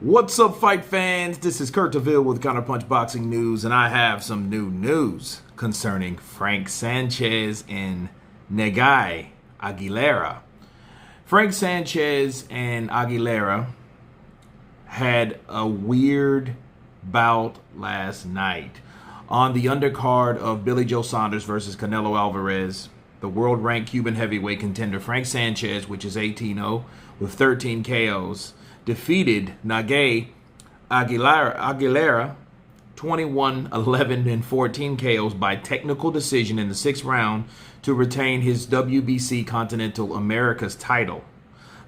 What's up, fight fans? This is Kurt DeVille with Counterpunch Boxing News, and I have some new news concerning Frank Sanchez and Nagy Aguilera. Frank Sanchez and Aguilera had a weird bout last night on the undercard of Billy Joe Saunders versus Canelo Alvarez. The world-ranked Cuban heavyweight contender Frank Sanchez, which is 18-0 with 13 KOs, defeated Nagy Aguilera 21-11 and 14 KOs by technical decision in the 6th round to retain his WBC Continental Americas title.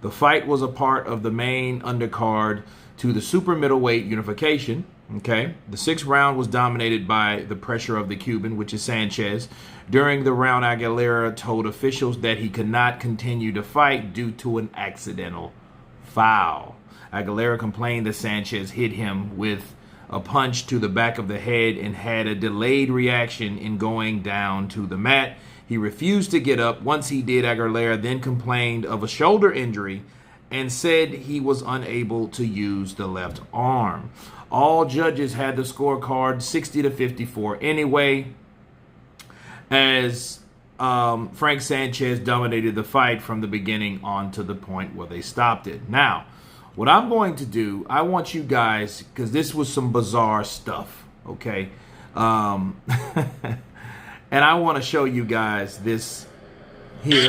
The fight was a part of the main undercard to the super middleweight unification. The 6th round was dominated by the pressure of the Cuban, which is Sanchez. During the round, Aguilera told officials that he could not continue to fight due to an accidental foul. Aguilera complained that Sanchez hit him with a punch to the back of the head and had a delayed reaction in going down to the mat. He refused to get up. Once he did, Aguilera then complained of a shoulder injury and said he was unable to use the left arm. All judges had the scorecard 60-54 anyway, as Frank Sanchez dominated the fight from the beginning on to the point where they stopped it. Now, what I'm going to do, I want you guys, because this was some bizarre stuff, okay? And I want to show you guys this here.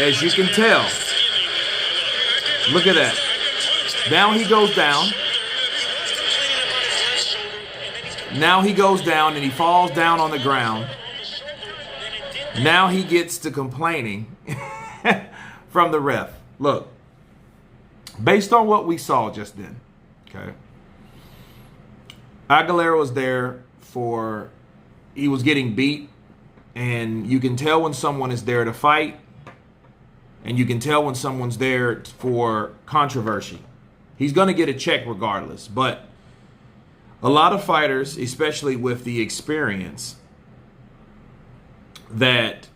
As you can tell, look at that. Now he goes down. Now he goes down and he falls down on the ground. Now he gets to complaining from the ref. Look, based on what we saw just then, okay, Aguilera was there for, he was getting beat, and you can tell when someone is there to fight, and you can tell when someone's there for controversy. He's going to get a check regardless, but a lot of fighters, especially with the experience that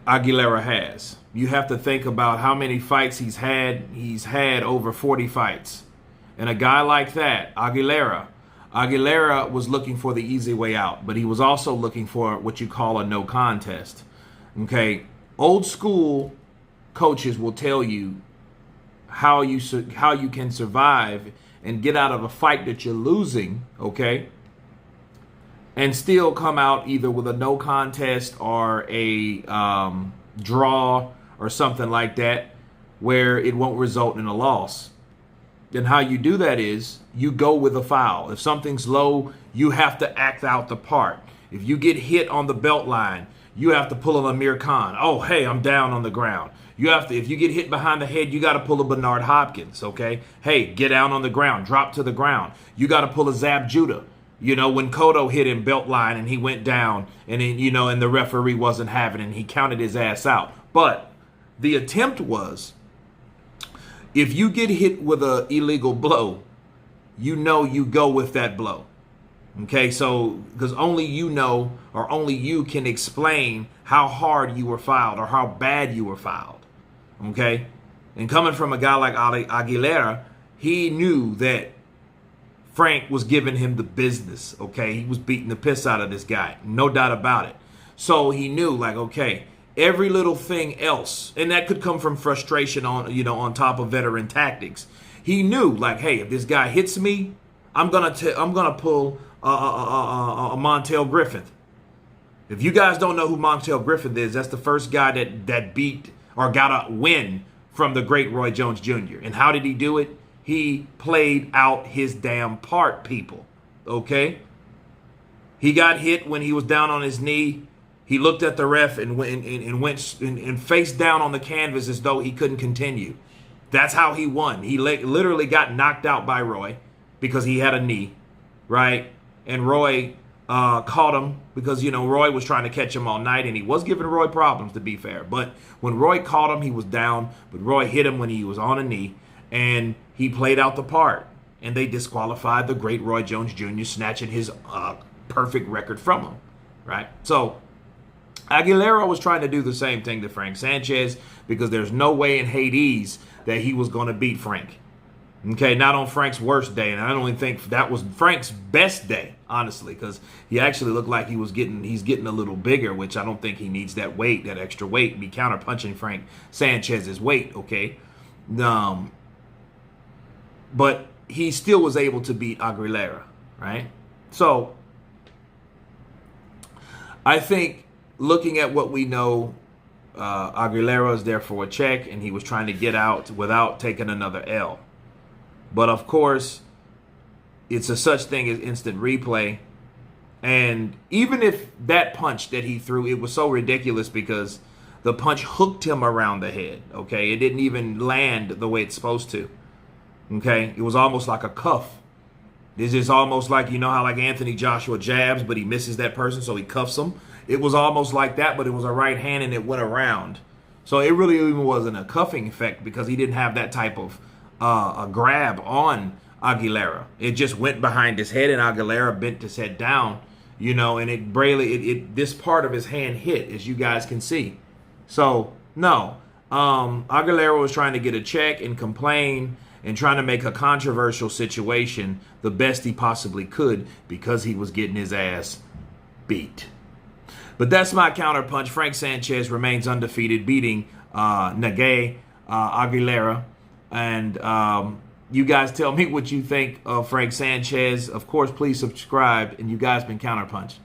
Aguilera has, you have to think about how many fights he's had. He's had over 40 fights. And a guy like that, Aguilera was looking for the easy way out, but he was also looking for what you call a no contest. Okay, old school coaches will tell you how you can survive and get out of a fight that you're losing, okay, and still come out either with a no contest or a draw or something like that where it won't result in a loss. Then how you do that is you go with a foul. If something's low, you have to act out the part. If you get hit on the belt line, you have to pull an Amir Khan. Oh, hey, I'm down on the ground. You have to, if you get hit behind the head, you got to pull a Bernard Hopkins, okay? Hey, get down on the ground, drop to the ground. You got to pull a Zab Judah. You know, when Cotto hit him belt line and he went down and then, you know, and the referee wasn't having it and he counted his ass out. But the attempt was, if you get hit with an illegal blow, you know you go with that blow. Okay, so because only you know, or only you can explain how hard you were fouled or how bad you were fouled. Okay, and coming from a guy like Aguilera, he knew that Frank was giving him the business. Okay, he was beating the piss out of this guy, no doubt about it. So he knew, like, okay, every little thing else, and that could come from frustration on, you know, on top of veteran tactics. He knew, like, hey, if this guy hits me, I'm gonna pull a Montel Griffith. If you guys don't know who Montel Griffith is, that's the first guy that beat or got a win from the great Roy Jones Jr. And how did he do it? He played out his damn part, people. Okay? He got hit when he was down on his knee. He looked at the ref and went face down on the canvas as though he couldn't continue. That's how he won. He literally got knocked out by Roy because he had a knee, right? And Roy caught him because, you know, Roy was trying to catch him all night, and he was giving Roy problems, to be fair. But when Roy caught him, he was down, but Roy hit him when he was on a knee, and he played out the part. And they disqualified the great Roy Jones Jr., snatching his perfect record from him, right? So Aguilera was trying to do the same thing to Frank Sanchez because there's no way in Hades that he was going to beat Frank. Okay, not on Frank's worst day, and I don't even think that was Frank's best day, honestly, because he actually looked like he's getting a little bigger, which I don't think he needs that weight, that extra weight, be counterpunching Frank Sanchez's weight, okay? But he still was able to beat Aguilera, right? So I think looking at what we know, Aguilera is there for a check, and he was trying to get out without taking another L. But of course, it's a such thing as instant replay. And even if that punch that he threw, it was so ridiculous because the punch hooked him around the head, okay? It didn't even land the way it's supposed to, okay? It was almost like a cuff. This is almost like, you know how like Anthony Joshua jabs, but he misses that person, so he cuffs him. It was almost like that, but it was a right hand and it went around. So it really even wasn't a cuffing effect because he didn't have that type of a grab on Aguilera. It just went behind his head and Aguilera bent his head down, you know, and this part of his hand hit, as you guys can see. So no, Aguilera was trying to get a check and complain and trying to make a controversial situation the best he possibly could because he was getting his ass beat. But that's my counterpunch. Frank Sanchez remains undefeated, beating Nagy Aguilera. And you guys tell me what you think of Frank Sanchez. Of course, please subscribe. And you guys been Counterpunched.